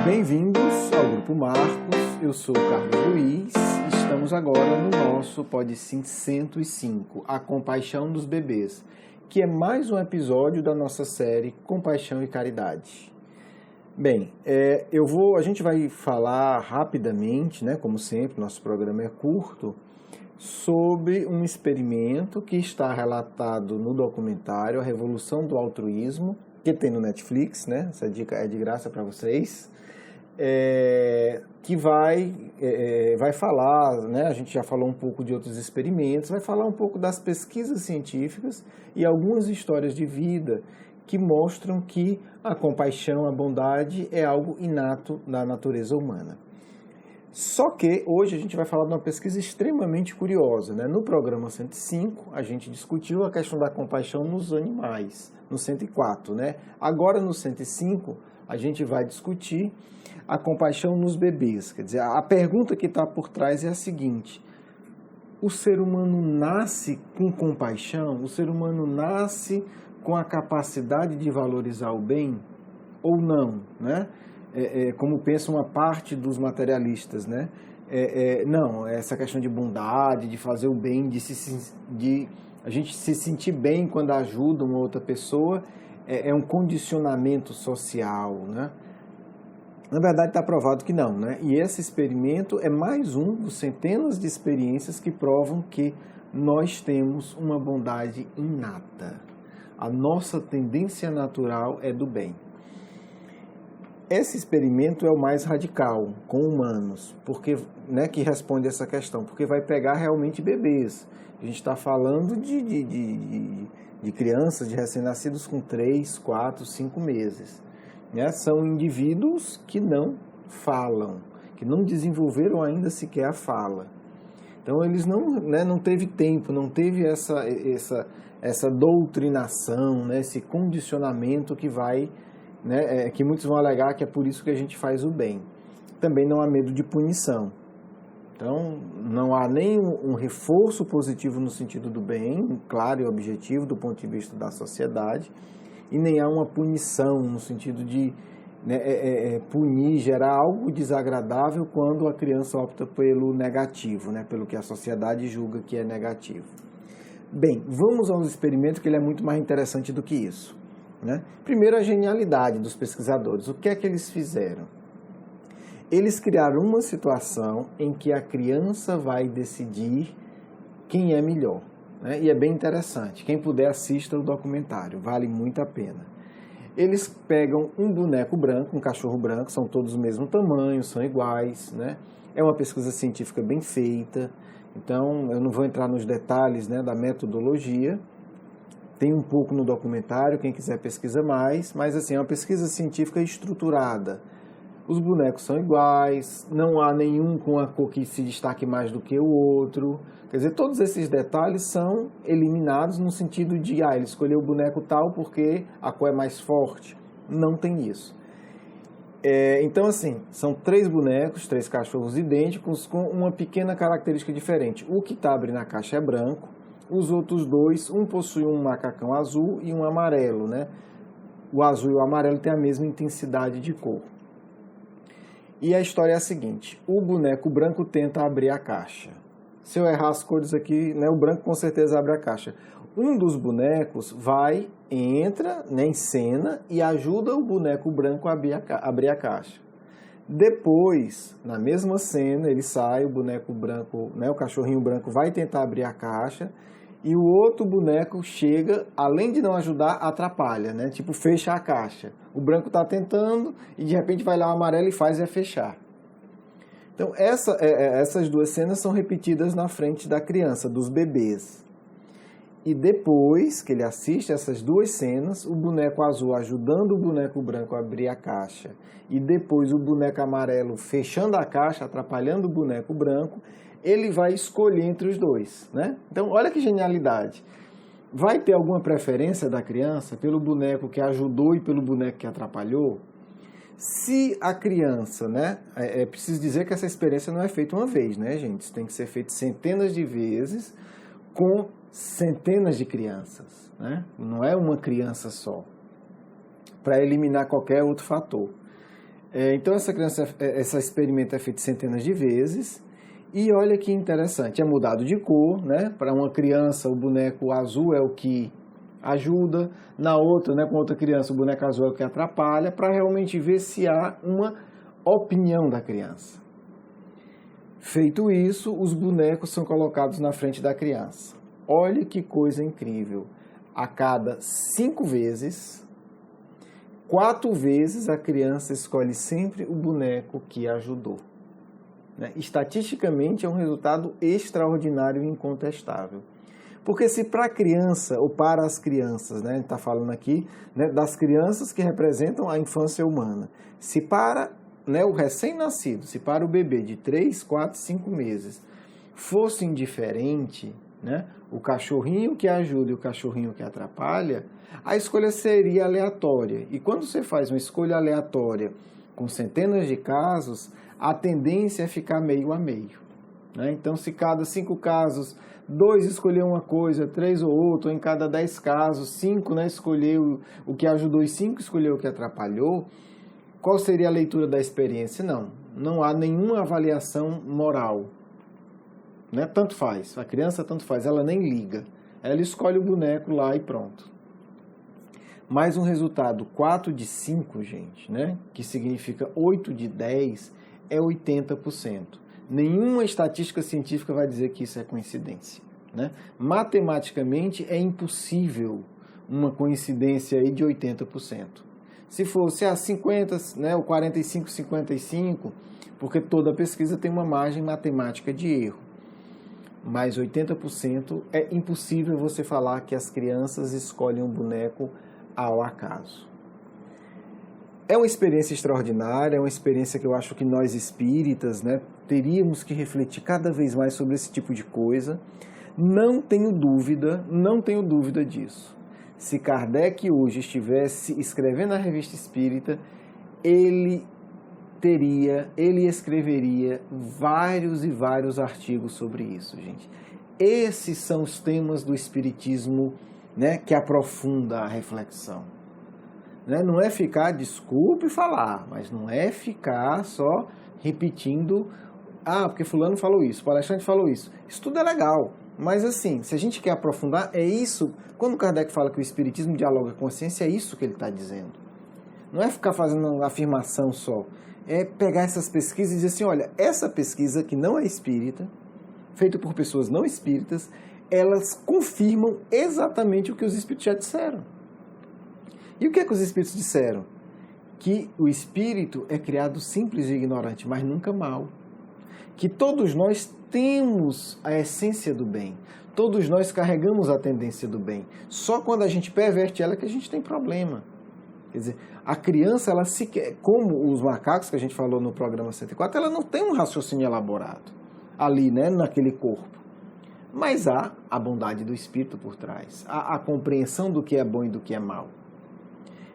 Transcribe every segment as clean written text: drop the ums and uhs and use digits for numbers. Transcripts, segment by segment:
Bem-vindos ao Grupo Marcos, eu sou o Carlos Luiz, estamos agora no nosso PodSim 105, A Compaixão dos Bebês, que é mais um episódio da nossa série Compaixão e Caridade. Bem, a gente vai falar rapidamente, né, como sempre, nosso programa é curto, sobre um experimento que está relatado no documentário A Revolução do Altruísmo, que tem no Netflix, né? Essa dica é de graça para vocês. Que vai falar, né? A gente já falou um pouco de outros experimentos, vai falar um pouco das pesquisas científicas e algumas histórias de vida que mostram que a compaixão, a bondade é algo inato na natureza humana. Só que hoje a gente vai falar de uma pesquisa extremamente curiosa, né? No programa 105, a gente discutiu a questão da compaixão nos animais, no 104, né? Agora no 105, a gente vai discutir a compaixão nos bebês. Quer dizer, a pergunta que está por trás é a seguinte: o ser humano nasce com compaixão? O ser humano nasce com a capacidade de valorizar o bem ou não, né? Como pensa uma parte dos materialistas, né? Não, essa questão de bondade, de fazer o bem, de a gente se sentir bem quando ajuda uma outra pessoa, é um condicionamento social, né? Na verdade, está provado que não, né? E esse experimento é mais um dos centenas de experiências que provam que nós temos uma bondade inata. A nossa tendência natural é do bem. Esse experimento é o mais radical com humanos, porque, né, que responde essa questão, porque vai pegar realmente bebês. A gente está falando de crianças, de recém-nascidos com 3, 4, 5 meses. Né? São indivíduos que não falam, que não desenvolveram ainda sequer a fala. Então eles não teve tempo, não teve essa doutrinação, né, esse condicionamento que vai... Né, que muitos vão alegar que é por isso que a gente faz o bem. Também não há medo de punição. Então, não há nem um reforço positivo no sentido do bem, claro e objetivo do ponto de vista da sociedade, e nem há uma punição no sentido de punir, gerar algo desagradável quando a criança opta pelo negativo, né, pelo que a sociedade julga que é negativo. Bem, vamos aos experimentos, que ele é muito mais interessante do que isso. Né? Primeiro, a genialidade dos pesquisadores. O que é que eles fizeram? Eles criaram uma situação em que a criança vai decidir quem é melhor. Né? E é bem interessante. Quem puder, assista o documentário. Vale muito a pena. Eles pegam um boneco branco, um cachorro branco, são todos do mesmo tamanho, são iguais. Né? É uma pesquisa científica bem feita. Então, eu não vou entrar nos detalhes, né, da metodologia. Tem um pouco no documentário, quem quiser pesquisa mais, mas assim, é uma pesquisa científica estruturada. Os bonecos são iguais, não há nenhum com a cor que se destaque mais do que o outro. Quer dizer, todos esses detalhes são eliminados no sentido de, ele escolheu o boneco tal porque a cor é mais forte. Não tem isso. Então, assim, são 3 bonecos, 3 cachorros idênticos com uma pequena característica diferente. O que está abrindo na caixa é branco. Os outros 2, um possui um macacão azul e um amarelo, né? O azul e o amarelo têm a mesma intensidade de cor. E a história é a seguinte: o boneco branco tenta abrir a caixa. Se eu errar as cores aqui, né, o branco com certeza abre a caixa. Um dos bonecos entra, né, em cena e ajuda o boneco branco a abrir a caixa. Depois, na mesma cena, ele sai, o boneco branco, né, o cachorrinho branco vai tentar abrir a caixa e o outro boneco chega, além de não ajudar, atrapalha, né? Tipo, fecha a caixa. O branco está tentando e de repente vai lá o amarelo e faz fechar. Então, essas 2 cenas são repetidas na frente da criança, dos bebês. E depois que ele assiste essas 2 cenas, o boneco azul ajudando o boneco branco a abrir a caixa e depois o boneco amarelo fechando a caixa, atrapalhando o boneco branco, ele vai escolher entre os 2, né? Então, olha que genialidade. Vai ter alguma preferência da criança pelo boneco que ajudou e pelo boneco que atrapalhou? Se a criança, né? É preciso dizer que essa experiência não é feita uma vez, né, gente? Isso tem que ser feito centenas de vezes com centenas de crianças, né? Não é uma criança só, para eliminar qualquer outro fator. Então esse experimento é feito centenas de vezes e olha que interessante, é mudado de cor, né? Para uma criança o boneco azul é o que ajuda, na outra, né, com outra criança o boneco azul é o que atrapalha, para realmente ver se há uma opinião da criança. Feito isso, os bonecos são colocados na frente da criança. Olha que coisa incrível, a cada 5 vezes, 4 vezes a criança escolhe sempre o boneco que ajudou. Estatisticamente é um resultado extraordinário e incontestável. Porque se para a criança, ou para as crianças, né, a gente está falando aqui, né, das crianças que representam a infância humana, se para, né, o recém-nascido, se para o bebê de 3, 4, 5 meses fosse indiferente, né, o cachorrinho que ajuda e o cachorrinho que atrapalha, a escolha seria aleatória. E quando você faz uma escolha aleatória com centenas de casos, a tendência é ficar meio a meio. Então, se cada 5 casos, 2 escolher uma coisa, 3 ou outra, ou em cada 10 casos, 5, né, escolheu o que ajudou e 5 escolheu o que atrapalhou, qual seria a leitura da experiência? Não há nenhuma avaliação moral. Né? Tanto faz, a criança tanto faz, ela nem liga. Ela escolhe o boneco lá e pronto. Mas um resultado 4 de 5, gente, né, que significa 8 de 10, é 80%. Nenhuma estatística científica vai dizer que isso é coincidência. Né? Matematicamente é impossível uma coincidência aí de 80%. Se fosse 50, né, ou 45, 55, porque toda pesquisa tem uma margem matemática de erro. Mas 80% é impossível você falar que as crianças escolhem um boneco ao acaso. É uma experiência extraordinária, é uma experiência que eu acho que nós espíritas, né, teríamos que refletir cada vez mais sobre esse tipo de coisa. Não tenho dúvida disso. Se Kardec hoje estivesse escrevendo a Revista Espírita, ele escreveria vários e vários artigos sobre isso, gente. Esses são os temas do Espiritismo, né, que aprofunda a reflexão. Não é ficar, desculpe falar, mas não é ficar só repetindo, porque fulano falou isso, o palestrante falou isso. Isso tudo é legal, mas assim, se a gente quer aprofundar, é isso. Quando Kardec fala que o Espiritismo dialoga com a ciência, é isso que ele está dizendo. Não é ficar fazendo afirmação só, é pegar essas pesquisas e dizer assim, olha, essa pesquisa que não é espírita, feita por pessoas não espíritas, elas confirmam exatamente o que os espíritos já disseram. E o que é que os espíritos disseram? Que o espírito é criado simples e ignorante, mas nunca mal. Que todos nós temos a essência do bem. Todos nós carregamos a tendência do bem. Só quando a gente perverte ela que a gente tem problema. Quer dizer, a criança, ela como os macacos que a gente falou no programa 104, ela não tem um raciocínio elaborado ali, né, naquele corpo. Mas há a bondade do espírito por trás. Há a compreensão do que é bom e do que é mal.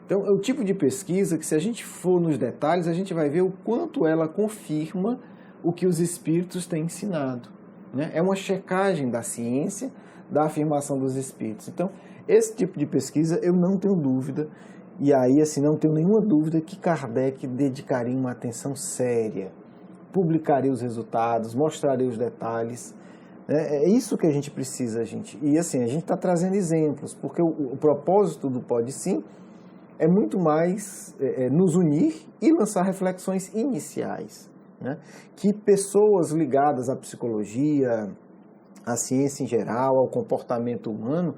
Então, é o tipo de pesquisa que, se a gente for nos detalhes, a gente vai ver o quanto ela confirma o que os espíritos têm ensinado. Né? É uma checagem da ciência, da afirmação dos espíritos. Então, esse tipo de pesquisa, eu não tenho dúvida, e aí, assim, não tenho nenhuma dúvida que Kardec dedicaria uma atenção séria, publicaria os resultados, mostraria os detalhes. É isso que a gente precisa, gente. E, assim, a gente está trazendo exemplos, porque o propósito do Pode Sim é muito mais nos unir e lançar reflexões iniciais, né? Que pessoas ligadas à psicologia, à ciência em geral, ao comportamento humano,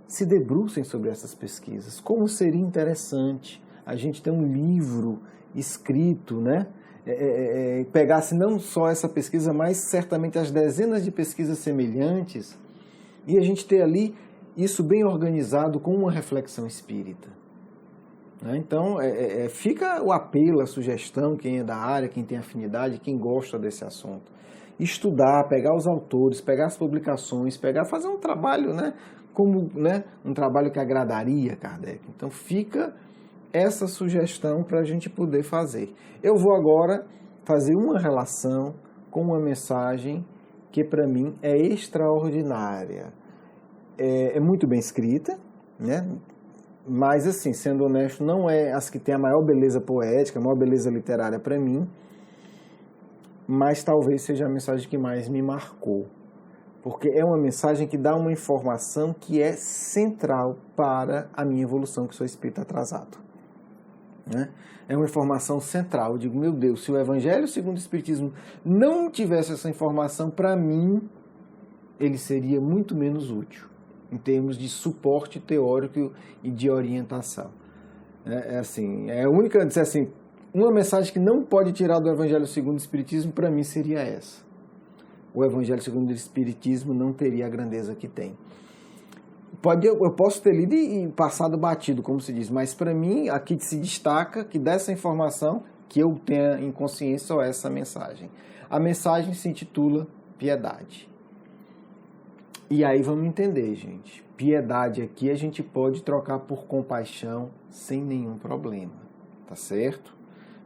se debrucem sobre essas pesquisas. Como seria interessante a gente ter um livro escrito, né? Pegasse não só essa pesquisa, mas certamente as dezenas de pesquisas semelhantes, e a gente ter ali isso bem organizado com uma reflexão espírita. Então, fica o apelo, a sugestão, quem é da área, quem tem afinidade, quem gosta desse assunto. Estudar, pegar os autores, pegar as publicações, fazer um trabalho, né, como, né, um trabalho que agradaria Kardec. Então, fica essa sugestão para a gente poder fazer. Eu vou agora fazer uma relação com uma mensagem que, para mim, é extraordinária. É muito bem escrita, né? Mas, assim, sendo honesto, não é as que têm a maior beleza poética, a maior beleza literária para mim, mas talvez seja a mensagem que mais me marcou. Porque é uma mensagem que dá uma informação que é central para a minha evolução, que sou espírita atrasado. Né? É uma informação central. Eu digo, meu Deus, se o Evangelho segundo o Espiritismo não tivesse essa informação, para mim, ele seria muito menos útil, em termos de suporte teórico e de orientação. É a única, assim, uma mensagem que não pode tirar do Evangelho segundo o Espiritismo, para mim, seria essa. O Evangelho segundo o Espiritismo não teria a grandeza que tem. Eu posso ter lido e passado batido, como se diz, mas para mim, aqui se destaca que dessa informação que eu tenha em consciência só essa mensagem. A mensagem se intitula Piedade. E aí vamos entender, gente. Piedade aqui a gente pode trocar por compaixão sem nenhum problema, tá certo?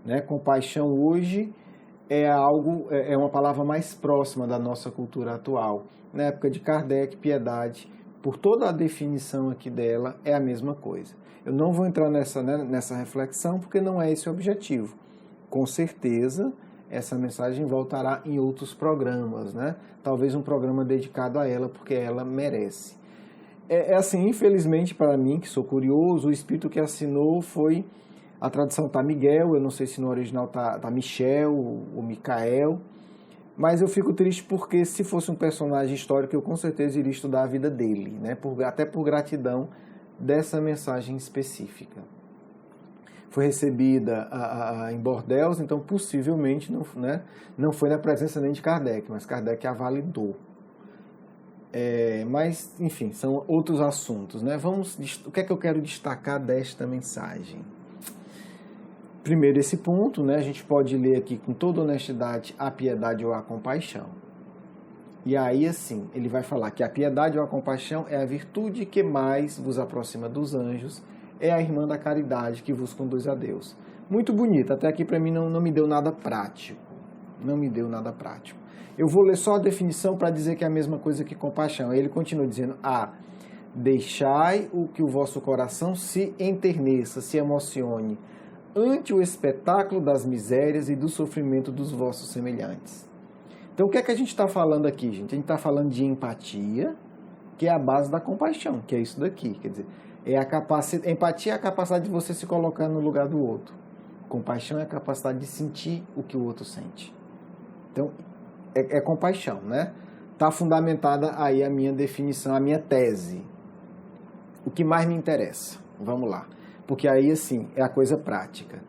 Né? Compaixão hoje é uma palavra mais próxima da nossa cultura atual. Na época de Kardec, piedade, por toda a definição aqui dela, é a mesma coisa. Eu não vou entrar nessa reflexão porque não é esse o objetivo. Com certeza, essa mensagem voltará em outros programas, né? Talvez um programa dedicado a ela, porque ela merece. Assim, infelizmente para mim, que sou curioso, o espírito que assinou foi... A tradução tá Miguel, eu não sei se no original tá Michel ou Micael, mas eu fico triste porque se fosse um personagem histórico, eu com certeza iria estudar a vida dele, né? Até por gratidão dessa mensagem específica. Foi recebida em Bordeaux, então possivelmente não foi na presença nem de Kardec, mas Kardec a validou. Mas, enfim, são outros assuntos, né? O que é que eu quero destacar desta mensagem? Primeiro, esse ponto, né, a gente pode ler aqui com toda honestidade a piedade ou a compaixão. E aí, assim, ele vai falar que a piedade ou a compaixão é a virtude que mais vos aproxima dos anjos, é a irmã da caridade que vos conduz a Deus. Muito bonito, até aqui para mim não me deu nada prático. Não me deu nada prático. Eu vou ler só a definição para dizer que é a mesma coisa que compaixão. Aí ele continua dizendo, deixai o que o vosso coração se enterneça, se emocione, ante o espetáculo das misérias e do sofrimento dos vossos semelhantes. Então, o que é que a gente está falando aqui, gente? A gente está falando de empatia, que é a base da compaixão, que é isso daqui. Quer dizer, empatia é a capacidade de você se colocar no lugar do outro. Compaixão é a capacidade de sentir o que o outro sente. Então, é compaixão, né? Está fundamentada aí a minha definição, a minha tese. O que mais me interessa? Vamos lá. Porque aí, assim, é a coisa prática.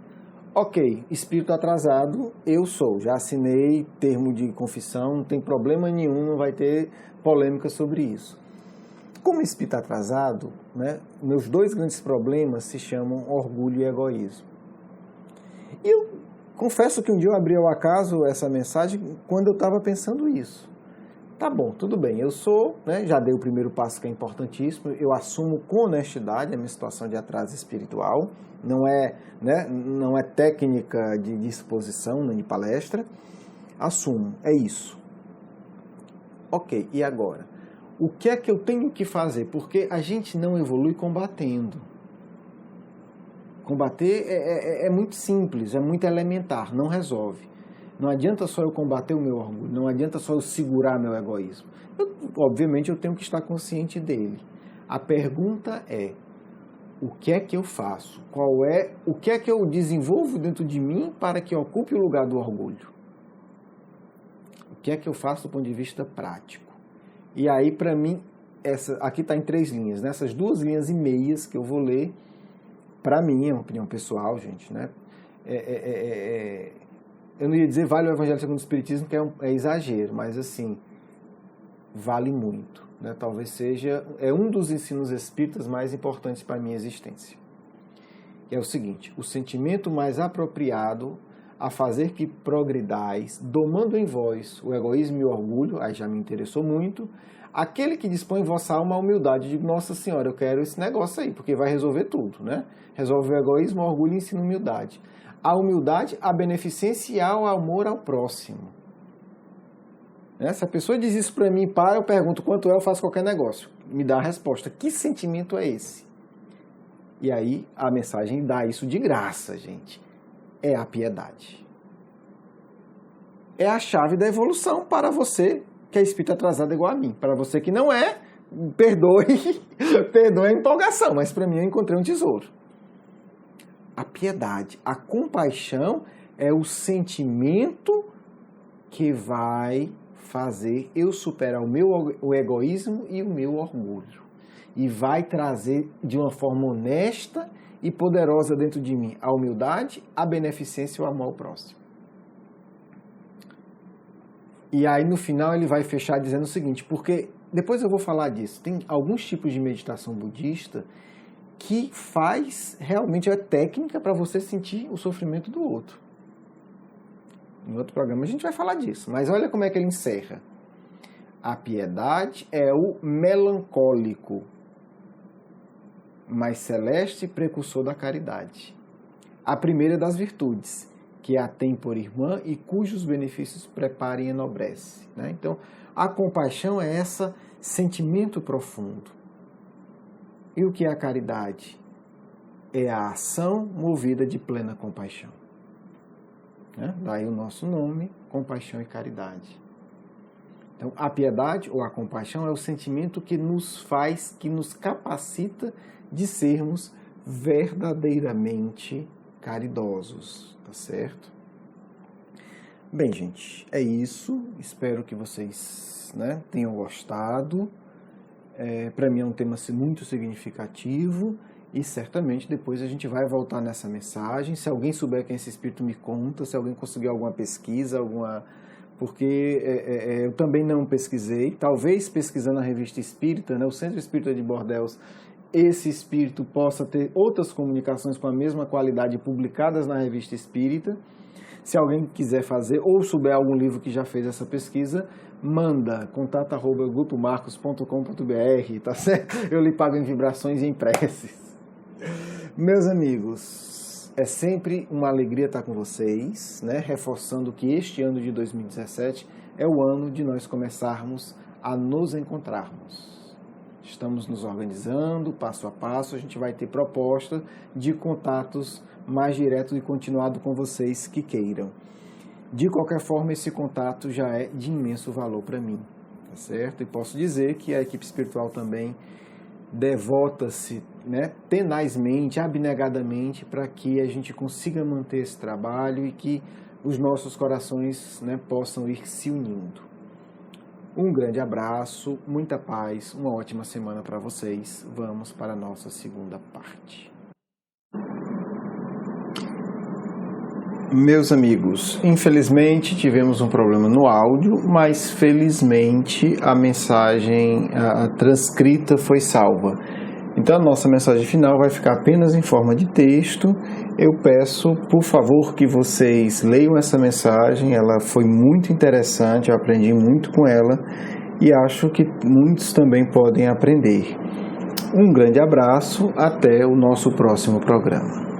Ok, espírito atrasado, eu sou. Já assinei termo de confissão, não tem problema nenhum, não vai ter polêmica sobre isso. Como espírito atrasado, né, meus dois grandes problemas se chamam orgulho e egoísmo. E eu confesso que um dia eu abri ao acaso essa mensagem quando eu estava pensando isso. Tá bom, tudo bem, eu sou, né, já dei o primeiro passo que é importantíssimo, eu assumo com honestidade a minha situação de atraso espiritual, não é técnica de exposição, nem de palestra, assumo, é isso. Ok, e agora? O que é que eu tenho que fazer? Porque a gente não evolui combatendo. Combater é muito simples, é muito elementar, não resolve. Não adianta só eu combater o meu orgulho, não adianta só eu segurar meu egoísmo. Obviamente eu tenho que estar consciente dele. A pergunta é, o que é que eu faço? O que é que eu desenvolvo dentro de mim para que ocupe o lugar do orgulho? O que é que eu faço do ponto de vista prático? E aí, para mim, aqui está em 3 linhas. Nessas 2 linhas e meias que eu vou ler, para mim, é uma opinião pessoal, gente, né? Eu não ia dizer vale o Evangelho segundo o Espiritismo, que é exagero, mas assim, vale muito. Né? Talvez seja um dos ensinos espíritas mais importantes para a minha existência. Que é o seguinte, o sentimento mais apropriado a fazer que progridais, domando em vós o egoísmo e o orgulho, aí já me interessou muito, aquele que dispõe em vossa alma a humildade. Eu digo, Nossa Senhora, eu quero esse negócio aí, porque vai resolver tudo, né? Resolve o egoísmo, o orgulho e ensina humildade. A humildade, a beneficência e ao amor ao próximo. Se a pessoa diz isso para mim, eu pergunto quanto é, eu faço qualquer negócio. Me dá a resposta. Que sentimento é esse? E aí a mensagem dá isso de graça, gente. É a piedade. É a chave da evolução para você que é espírito atrasado igual a mim. Para você que não é, perdoe a empolgação, mas para mim eu encontrei um tesouro. A piedade, a compaixão é o sentimento que vai fazer eu superar o egoísmo e o meu orgulho. E vai trazer de uma forma honesta e poderosa dentro de mim a humildade, a beneficência e o amor ao próximo. E aí no final ele vai fechar dizendo o seguinte, porque depois eu vou falar disso, tem alguns tipos de meditação budista que faz realmente a técnica para você sentir o sofrimento do outro. Em outro programa a gente vai falar disso, mas olha como é que ele encerra. A piedade é o melancólico, mais celeste precursor da caridade. A primeira das virtudes, que a tem por irmã e cujos benefícios prepara e enobrece. Né? Então, a compaixão é esse sentimento profundo. E o que é a caridade? É a ação movida de plena compaixão. Né? Daí o nosso nome, compaixão e caridade. Então, a piedade ou a compaixão é o sentimento que nos faz, que nos capacita de sermos verdadeiramente caridosos. Tá certo? Bem, gente, é isso. Espero que vocês, né, tenham gostado. Para mim é um tema muito significativo e certamente depois a gente vai voltar nessa mensagem. Se alguém souber quem esse espírito, me conta. Se alguém conseguir alguma pesquisa, porque eu também não pesquisei. Talvez pesquisando a Revista Espírita, né, o Centro Espírita de Bordéus, esse espírito possa ter outras comunicações com a mesma qualidade publicadas na Revista Espírita. Se alguém quiser fazer ou souber algum livro que já fez essa pesquisa, manda, contato@grupomarcos.com.br, tá certo? Eu lhe pago em vibrações e em preces. Meus amigos, é sempre uma alegria estar com vocês, né? Reforçando que este ano de 2017 é o ano de nós começarmos a nos encontrarmos. Estamos nos organizando, passo a passo, a gente vai ter proposta de contatos mais diretos e continuado com vocês que queiram. De qualquer forma, esse contato já é de imenso valor para mim, tá certo? E posso dizer que a equipe espiritual também devota-se, né, tenazmente, abnegadamente, para que a gente consiga manter esse trabalho e que os nossos corações, né, possam ir se unindo. Um grande abraço, muita paz, uma ótima semana para vocês. Vamos para a nossa segunda parte. Meus amigos, infelizmente tivemos um problema no áudio, mas felizmente a mensagem transcrita foi salva. Então a nossa mensagem final vai ficar apenas em forma de texto. Eu peço, por favor, que vocês leiam essa mensagem. Ela foi muito interessante, eu aprendi muito com ela e acho que muitos também podem aprender. Um grande abraço, até o nosso próximo programa.